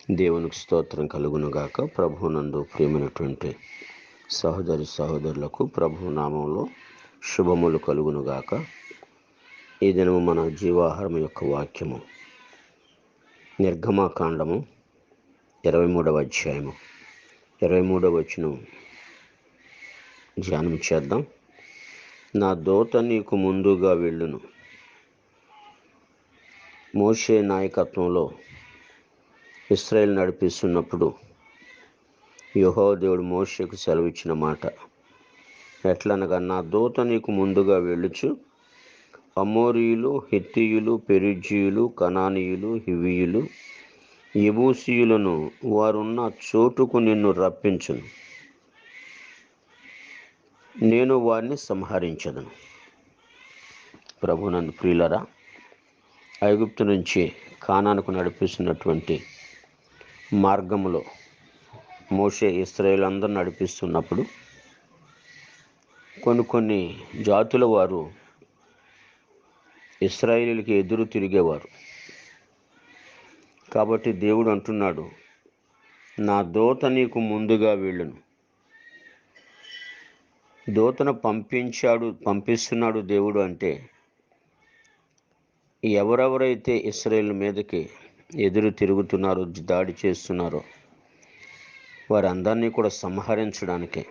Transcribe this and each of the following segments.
దేవునికి స్తోత్రం కలుగునుగాక. ప్రభువునందు ప్రియమైనటువంటి సహోదరులకు ప్రభు నామంలో శుభములు కలుగునుగాక. ఈ దినము మన జీవాహారం యొక్క వాక్యము నిర్గమాకాండము 23వ అధ్యాయము 23వ వచనం ధ్యానం చేద్దాం. నా దూత నీకు ముందుగా వెళ్ళును. మోషే నాయకత్వంలో ఇశ్రాయేలు నడిపిస్తున్నప్పుడు యెహోవా దేవుడు మోషేకు సెలవిచ్చిన మాట ఎట్లనగా, నా దూత నీకు ముందుగా వెళ్ళుచు అమోరీయులు, హిత్తీయులు, పెరిజ్జీయులు, కనానీయులు, హివ్వీయులు, యెబూసీయులను వారున్న చోటుకు నిన్ను రప్పించును. నేను వారిని సంహరించదను. ప్రభునందు ప్రియులరా, ఐగుప్తు నుంచి కానానుకు నడిపిస్తున్నటువంటి మార్గములో మోషే ఇశ్రాయేలు నడిపిస్తున్నప్పుడు కొన్ని జాతుల వారు ఇశ్రాయేలుకి ఎదురు తిరిగేవారు. కాబట్టి దేవుడు అంటున్నాడు, నా దూత నీకు ముందుగా వెళ్ళును. దూతను పంపిస్తున్నాడు దేవుడు అంటే ఎవరెవరైతే ఇశ్రాయేలు మీదకి ఎదురు తిరుగుతున్నారో, దాడి చేస్తున్నారో వారందరినీ కూడా సంహరించడానికి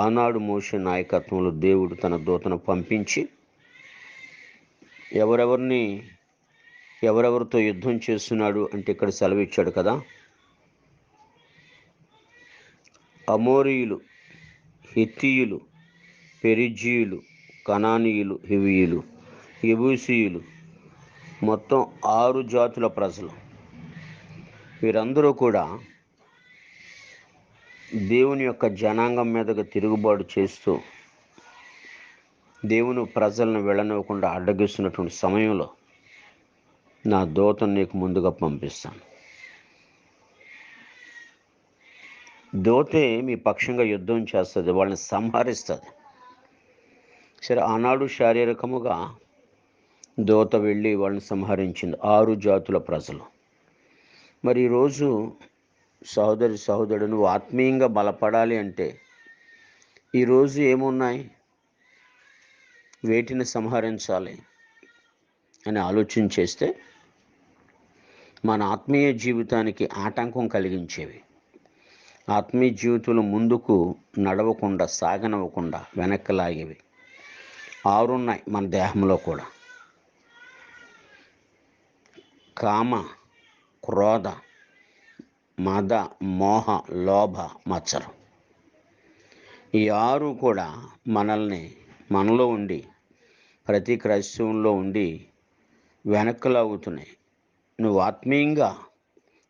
ఆనాడు మోషే నాయకత్వంలో దేవుడు తన దూతను పంపించి ఎవరెవరితో యుద్ధం చేస్తున్నాడు అంటే ఇక్కడ సెలవిచ్చాడు కదా. అమోరీయులు, హిత్తీయులు, పెరిజ్జీయులు, కనానీయులు, హివ్వీయులు, యెబూసీయులు, మొత్తం 6 జాతుల ప్రజలు. వీరందరూ కూడా దేవుని యొక్క జనాంగం మీదకు తిరుగుబాటు చేస్తూ దేవుని ప్రజలను వెళ్ళనివ్వకుండా అడ్డగిస్తున్నటువంటి సమయంలో నా దూతను నీకు ముందుగా పంపిస్తాను. దూతే మీ పక్షంగా యుద్ధం చేస్తుంది, వాళ్ళని సంహరిస్తుంది. సరే, ఆనాడు శారీరకముగా దూత వెళ్ళి వాళ్ళని సంహరించింది 6 జాతుల ప్రజలు. మరి ఈరోజు సహోదరుడు నువ్వు ఆత్మీయంగా బలపడాలి అంటే ఈరోజు ఏమున్నాయి, వేటిని సంహరించాలి అని ఆలోచన చేస్తే మన ఆత్మీయ జీవితానికి ఆటంకం కలిగించేవి, ఆత్మీయ జీవితంలో ముందుకు నడవకుండా, సాగనవ్వకుండా వెనక్కి లాగేవి 6 ఉన్నాయి మన దేహంలో కూడా. కామ, క్రోధ, మద, మోహ, లోభ, మత్సరం. ఈ 6 కూడా మనలో ఉండి, ప్రతి క్రైస్తవంలో ఉండి వెనక్కి లాగుతున్నాయి. నువ్వు ఆత్మీయంగా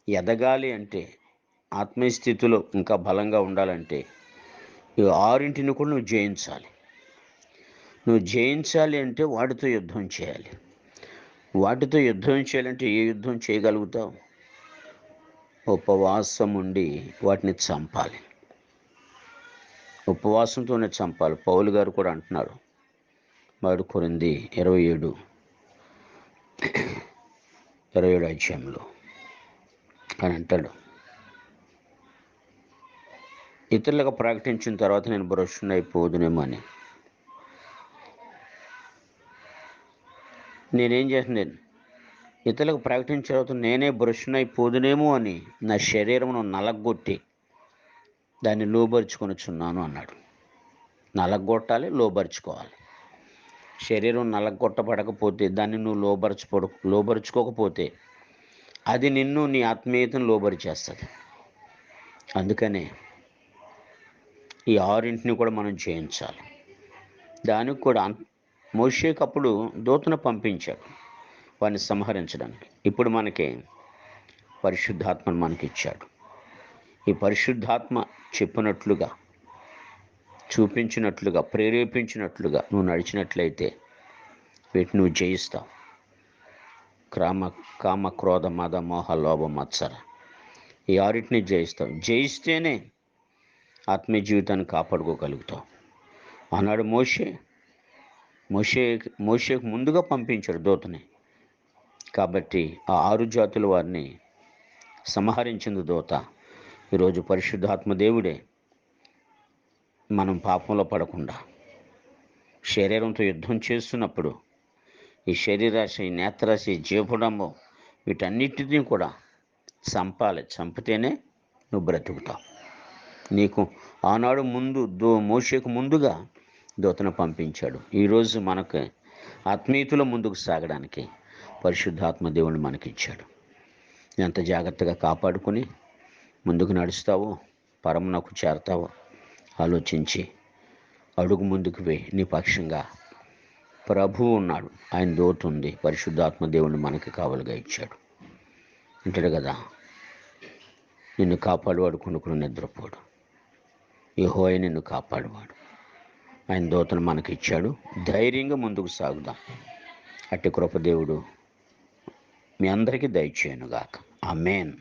ఎదగాలి అంటే, ఆత్మీయ స్థితిలో ఇంకా బలంగా ఉండాలంటే ఈ 6 కూడా నువ్వు జయించాలి. నువ్వు జయించాలి అంటే వాటితో యుద్ధం చేయాలి. వాటితో యుద్ధం చేయాలంటే ఏ యుద్ధం చేయగలుగుతావు? ఉపవాసం ఉండి వాటిని చంపాలి. ఉపవాసంతోనే చంపాలి. పౌలు గారు కూడా అంటున్నారు, 1 కొరింథీ 27 అధ్యాయంలో అని అంటాడు, ఇతరులకు ప్రకటించిన తర్వాత నేను భ్రష్టునైపోదునేమో అని. నేనేం చేస్తున్నాను? ఇతరులకు ప్రకటించిన తర్వాత నేనే భ్రష్టునైపోదునేమో అని నా శరీరమును నలగొట్టి దాన్ని లోబరుచుకొనుచున్నాను అన్నాడు. నలగొట్టాలి, లోబరుచుకోవాలి. శరీరం నలగొట్టబడకపోతే, దాన్ని నువ్వు లోబరుచుకోకపోతే అది నిన్ను, నీ ఆత్మీయతను లోబరిచేస్తుంది. అందుకనే ఈ 6 కూడా మనం జయించాలి. దానికి కూడా మోషేకప్పుడు దూతను పంపించాడు వారిని సంహరించడానికి. ఇప్పుడు మనకి పరిశుద్ధాత్మను మనకిచ్చాడు. ఈ పరిశుద్ధాత్మ చెప్పినట్లుగా, చూపించినట్లుగా, ప్రేరేపించినట్లుగా నువ్వు నడిచినట్లయితే వీటిని నువ్వు జయిస్తావు. కామ, క్రోధ, మద, మోహ, లోభ, మత్సర, ఈ 6 జయిస్తావు. జయిస్తేనే ఆత్మీయ జీవితాన్ని కాపాడుకోగలుగుతావు. ఆనాడు మోషేకు ముందుగా పంపించాడు దూతని. కాబట్టి ఆ 6 జాతుల వారిని సంహరించింది దూత. ఈరోజు పరిశుద్ధాత్మ దేవుడే మనం పాపంలో పడకుండా శరీరంతో యుద్ధం చేస్తున్నప్పుడు ఈ శరీరాశ, ఈ నేత్రాశ, ఈ జీవడంబం వీటన్నిటినీ కూడా చంపితేనే నువ్వు బ్రతుకుతావు. నీకు ఆనాడు మోషేకు ముందుగా దూతను పంపించాడు. ఈరోజు మనకు ఆత్మీయతలో ముందుకు సాగడానికి పరిశుద్ధాత్మ దేవుని మనకిచ్చాడు. ఎంత జాగ్రత్తగా కాపాడుకొని ముందుకు నడుస్తావో, పరమునకు చేరతావో ఆలోచించి అడుగు ముందుకు వేయి. నీ పక్షంగా ప్రభువు ఉన్నాడు, ఆయన దూత ఉంది. పరిశుద్ధాత్మ దేవుని మనకి కావలుగా ఇచ్చాడు. అంటాడు కదా, నిన్ను కాపాడువాడు కొనుక్కుని నిద్రపోడు, యెహోవా నిన్ను కాపాడువాడు. ఆయన దూతను మనకి ఇచ్చాడు. ధైర్యంగా ముందుకు సాగుదాం. అట్టి కృప దేవుడు మీ అందరికీ దయచేయునుగాక. ఆమేన్.